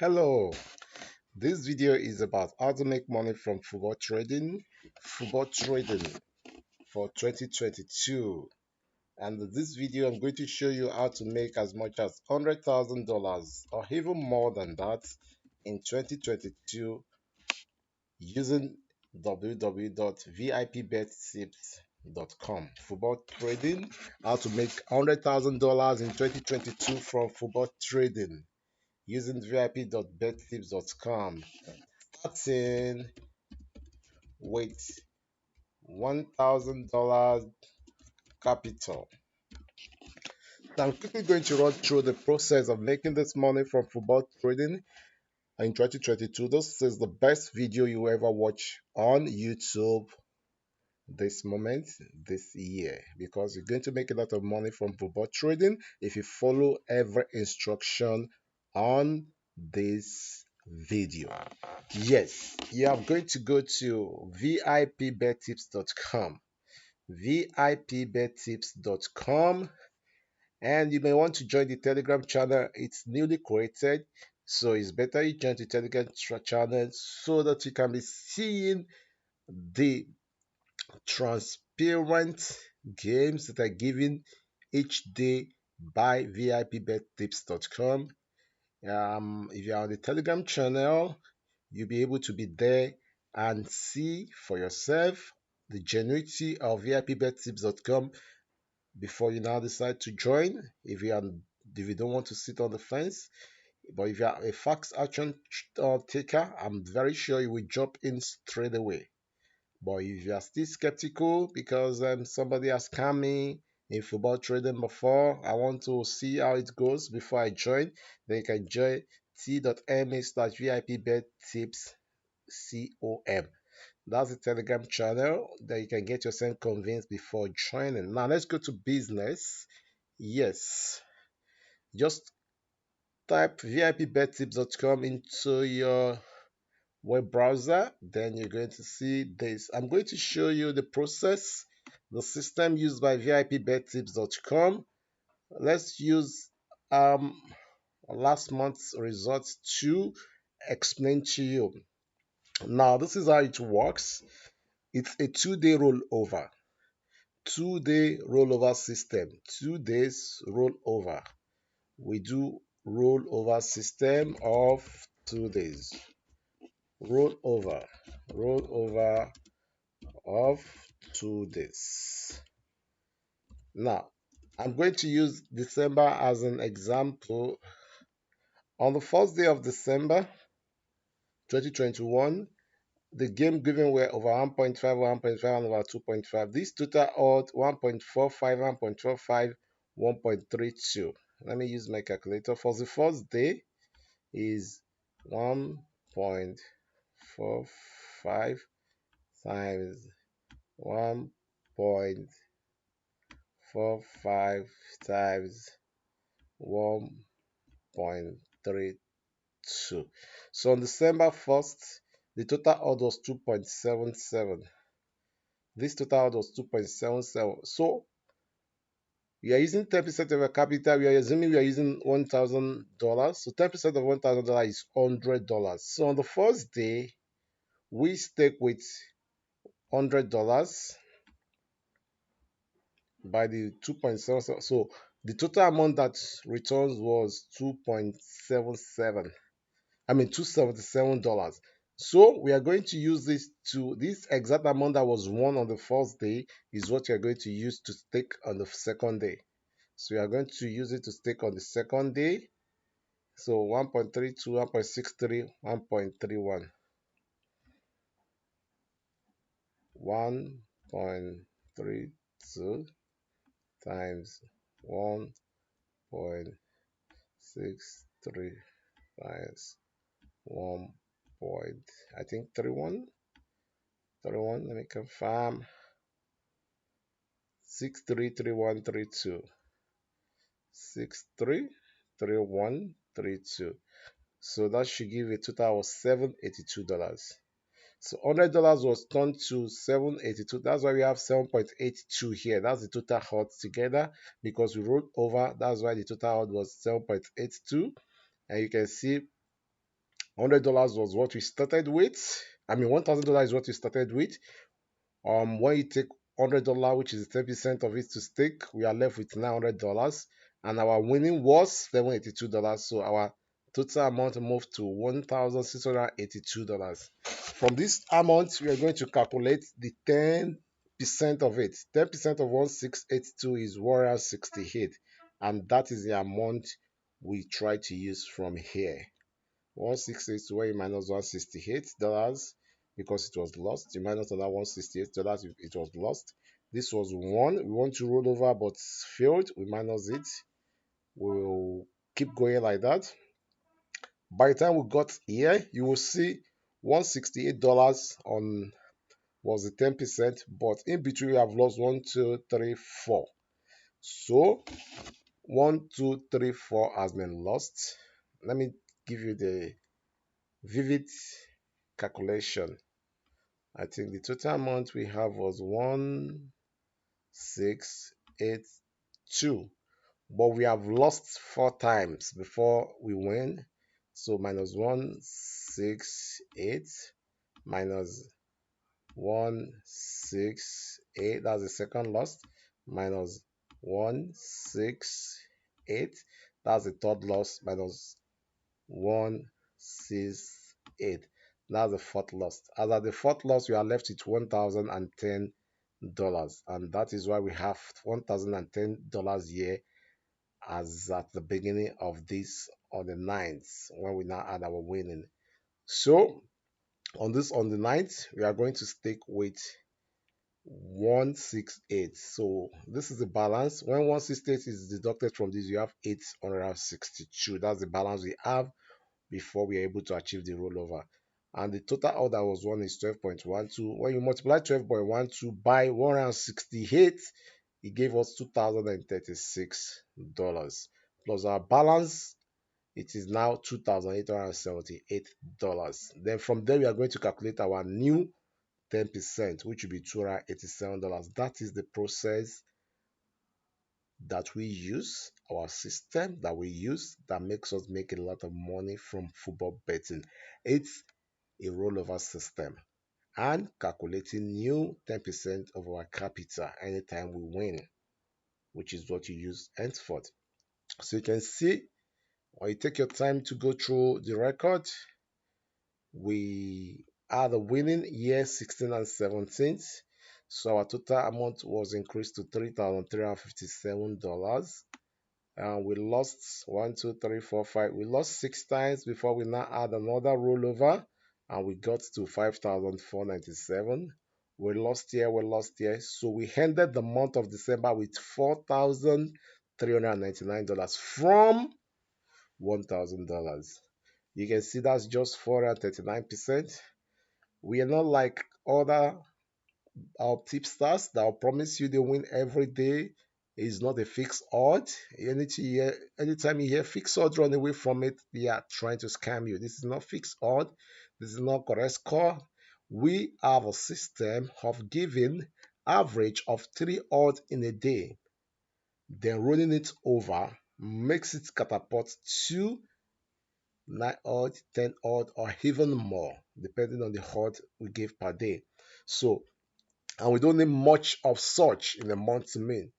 Hello, this video is about how to make money from football trading for 2022. And in this video, I'm going to show you how to make as much as $100,000 or even more than that in 2022 using www.vipbettips.com. Football trading, how to make $100,000 in 2022 from football trading using vip.bettips.com. Starting with $1,000 capital. Now I'm quickly going to run through the process of making this money from football trading in 2022. This is the best video you ever watch on YouTube this moment, this year, because you're going to make a lot of money from football trading if you follow every instruction on this video. Yes, you are going to go to vipbettips.com, vipbettips.com, and you may want to join the Telegram channel. It's newly created, so it's better you join the Telegram channel so that you can be seeing the transparent games that are given each day by vipbettips.com. If you're on the Telegram channel, you'll be able to be there and see for yourself the genuinity of vipbettips.com before you now decide to join. If you don't want to sit on the fence, but if you are a fast action taker, I'm very sure you will jump in straight away. But if you are still skeptical because somebody has scammed me in football trading before, I want to see how it goes before I join, then you can join t.me/vipbettips.com. That's the Telegram channel that you can get yourself convinced before joining. Now let's go to business. Yes, just type vipbettips.com into your web browser, then you're going to see this. I'm going to show you the process, the system used by vipbettips.com. Let's use last month's results to explain to you. Now this is how it works. It's a 2-day rollover, 2-day rollover system, 2 days rollover. We do rollover system of 2 days, rollover, rollover of 2 days. Now, I'm going to use December as an example. On the first day of December 2021, the game given were over 1.5, 1.5, and over 2.5. This total odd 1.45, 1.45, 1.32. Let me use my calculator. For the first day is 1.45 times 1.45 times 1.32. So on December 1st, the total odd was 2.77. This total odd was 2.77. So we are using 10% of our capital. We are assuming we are using $1,000. So 10% of $1,000 is $100. So on the first day, we stake with $100 by the 2.77. So the total amount that returns was 2.77. I mean $277. So we are going to use this exact amount that was won on the first day is what we are going to use to stake on the second day. So we are going to use it to stake on the second day. So 1.32, 1.63, 1.31. 1.32 times 1.63 times 1 point, I think 31. Let me confirm. 633132. 633132. So that should give a total of $782. So $100 was turned to 782. That's why we have 7.82 here. That's the total odds together because we rolled over. That's why the total odd was 7.82. And you can see $100 was what we started with. I mean, $1,000 is what we started with. When you take $100, which is 10% of it to stake, we are left with $900, and our winning was $782. So our total amount moved to $1,682. From this amount, we are going to calculate the 10% of it. 10% of 1682 is 168, and that is the amount we try to use from here. 168 where you minus $168 because it was lost. You minus another $168, it was lost. This was one. We want to roll over but failed. We minus it. We'll keep going like that. By the time we got here, you will see $168 on was the 10%, but in between we have lost one, two, three, four. So 1, 2, 3, 4 has been lost. Let me give you the vivid calculation. I think the total amount we have was 1682, but we have lost 4 times before we win. So minus 168 minus 168, that's the second loss, minus 168, that's the third loss, minus 168. That's the fourth loss. As at the fourth loss, we are left with $1,010. And that is why we have $1,010 here as at the beginning of this on the ninth, when we now add our winning. So on the ninth, we are going to stick with 168. So this is the balance. When 168 is deducted from this, you have 862. That's the balance we have before we are able to achieve the rollover. And the total order was one is 12.12. When you multiply 12.12 by 168, it gave us $2,036. Plus our balance, it is now $2,878. Then from there, we are going to calculate our new 10%, which will be $287. That is the process that we use, our system that we use that makes us make a lot of money from football betting. It's a rollover system and calculating new 10% of our capital anytime we win, which is what you use henceforth. So you can see when you take your time to go through the record, we are the winning year 16 and 17. So our total amount was increased to $3,357. And we lost 1, 2, 3, 4, 5. We lost 6 times before we now add another rollover, and we got to 5,497. We lost here, we lost here. So we ended the month of December with $4,399 from $1,000. You can see that's just 439%. We are not like other our tipsters that will promise you they win every day. Is not a fixed odd. Anytime you hear fixed odd, run away from it. They are trying to scam you. This is not fixed odd. This is not correct score. We have a system of giving average of 3 odds in a day, then rolling it over makes it catapult to 9 odd, 10 odd, or even more, depending on the odd we give per day. So, and we don't need much of such in a month to mean.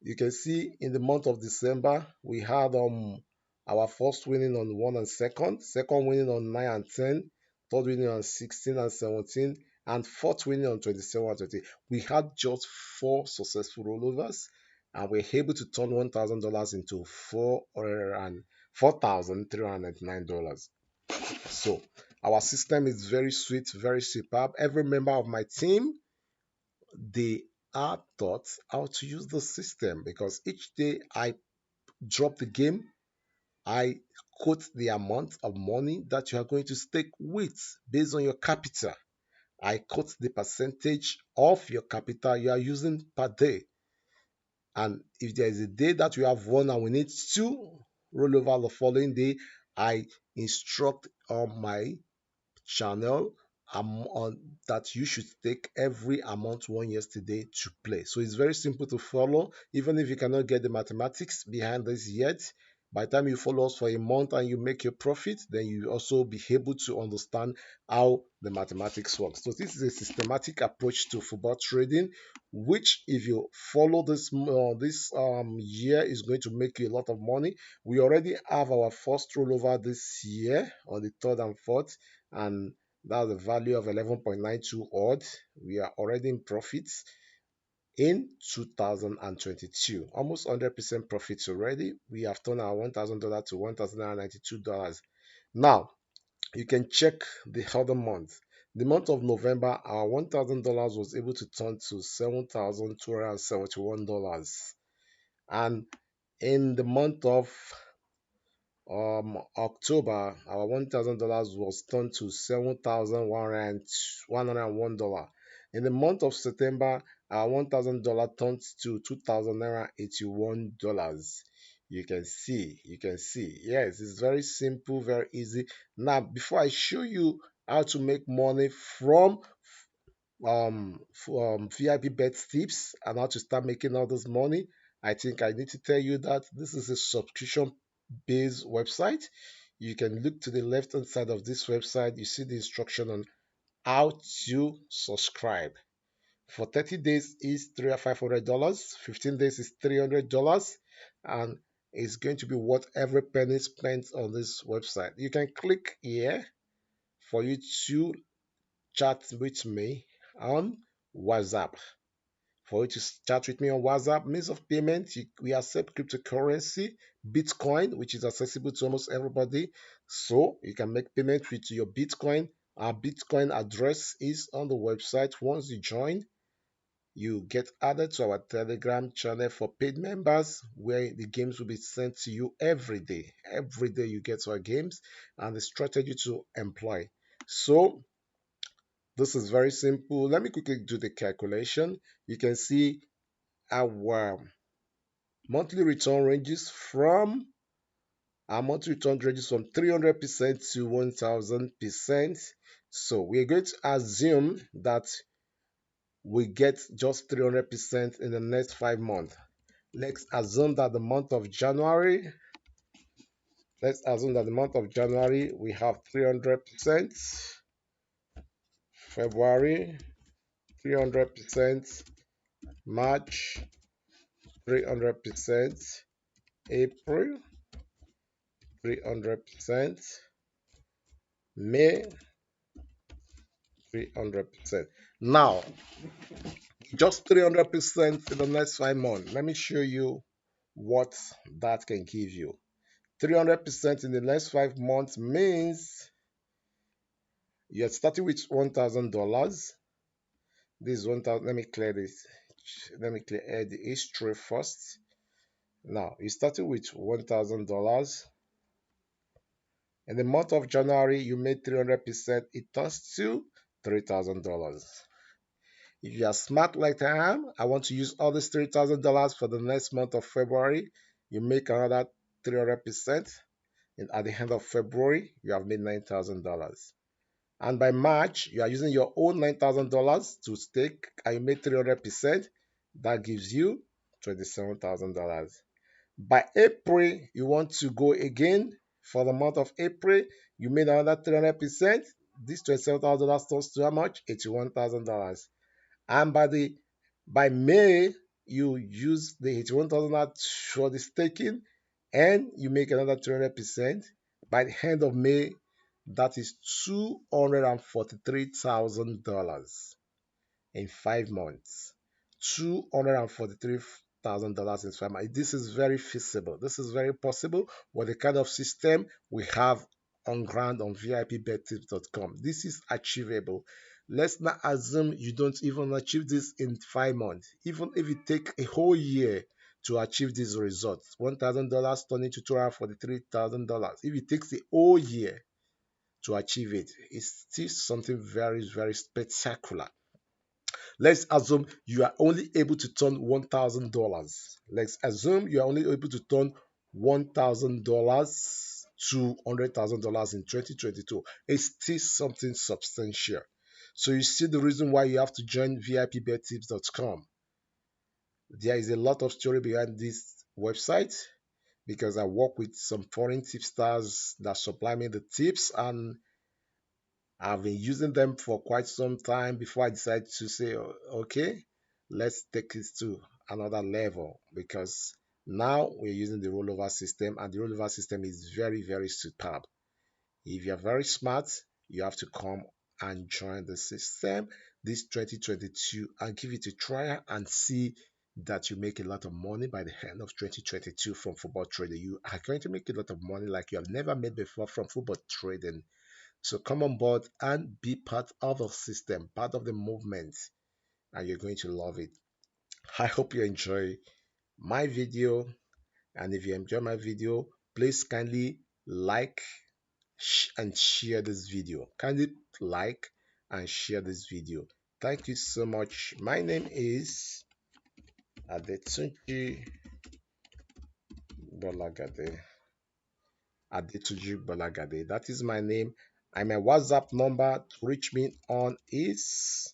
You can see in the month of December, we had our first winning on 1 and second winning on 9 and 10, third winning on 16 and 17, and fourth winning on 27 and 20. We had just 4 successful rollovers, and we're able to turn $1,000 into $4,399. So our system is very sweet, very superb. Every member of my team, they are taught how to use the system because each day I drop the game, I quote the amount of money that you are going to stake with based on your capital. I quote the percentage of your capital you are using per day. And if there is a day that you have won and we need to roll over the following day, I instruct on my channel on that you should take every amount won yesterday to play. So it's very simple to follow. Even if you cannot get the mathematics behind this yet, By the time you follow us for a month and you make your profit, then you also be able to understand how the mathematics works. So this is a systematic approach to football trading, which if you follow this year is going to make you a lot of money. We already have our first rollover this year on the third and fourth, and that's the value of 11.92 odd. We are already in profits in 2022, almost 100% profits already. We have turned our $1,000 to $1,092. Now you can check the other month. The month of November, our $1,000 was able to turn to $7,271, and in the month of October, our $1,000 was turned to $7,101. In the month of September, our $1,000 turned to $2,081. You can see. Yes, it's very simple, very easy. Now, before I show you how to make money from VIP bet tips and how to start making all this money, I think I need to tell you that this is a subscription based website. You can look to the left hand side of this website. You see the instruction on how to subscribe. For 30 days is $500, 15 days is $300, and it's going to be worth every penny spent on this website. You can click here for you to chat with me on WhatsApp. For you to chat with me on WhatsApp, means of payment, we accept cryptocurrency, Bitcoin, which is accessible to almost everybody. So you can make payment with your Bitcoin. Our Bitcoin address is on the website. Once you join, you get added to our Telegram channel for paid members, where the games will be sent to you every day. Every day you get our games and the strategy to employ. So this is very simple. Let me quickly do the calculation. You can see our monthly return ranges from 300% to 1000%. So we're going to assume that we get just 300% in the next 5 months. Let's assume that the month of January, we have 300%, February 300%, March 300%, April 300%, May 300%. Now, just 300% in the next 5 months. Let me show you what that can give you. 300% in the next 5 months means you're starting with $1,000. This is 1,000. Let me clear this. Let me clear the history first. Now, you started with $1,000. In the month of January, you made 300%. It turns to $3,000. If you are smart like I am, I want to use all this $3,000 for the next month of February. You make another 300%. And at the end of February, you have made $9,000. And by March, you are using your own $9,000 to stake and you made 300%. That gives you $27,000. By April, you want to go again for the month of April. You made another 300%. This $27,000 turns to how much? $81,000. And by May, you use the 81,000 for the staking and you make another 300%. By the end of May, that is $243,000 in 5 months. $243,000 in 5 months. This is very feasible. This is very possible with the kind of system we have on ground on VIPBetTips.com. This is achievable. Let's not assume you don't even achieve this in 5 months. Even if it takes a whole year to achieve these results, $1,000 turning to $243,000. If it takes a whole year to achieve it, it's still something very, very spectacular. Let's assume you are only able to turn $1,000. Let's assume you are only able to turn $1,000 to $100,000 in 2022. It's still something substantial. So you see the reason why you have to join VIPBetTips.com. There is a lot of story behind this website. because I work with some foreign tipsters that supply me the tips, and I've been using them for quite some time before I decided to say, okay, let's take it to another level, because now we're using the rollover system, and the rollover system is very, very superb. If you're very smart, you have to come and join the system this 2022 and give it a try and see that you make a lot of money by the end of 2022 from football trading. You are going to make a lot of money like you have never made before from football trading. So come on board and be part of the system, part of the movement, and you're going to love it. I hope you enjoy my video. And if you enjoy my video, please kindly like and share this video. Kindly like and share this video. Thank you so much. My name is Adetunji Bolagade. Adetunji Bolagade. That is my name. And my WhatsApp number to reach me on is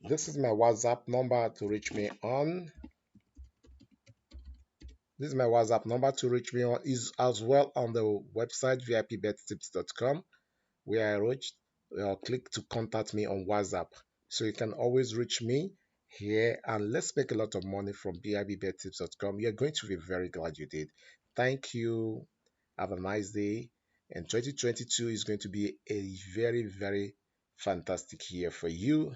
this is my WhatsApp number to reach me on. This is my WhatsApp number to reach me on is as well on the website vipbettips.com, where I reached click to contact me on WhatsApp. So you can always reach me here, and let's make a lot of money from bibbettips.com. You're going to be very glad you did. Thank you. Have a nice day. And 2022 is going to be a very, very fantastic year for you.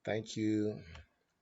Thank you.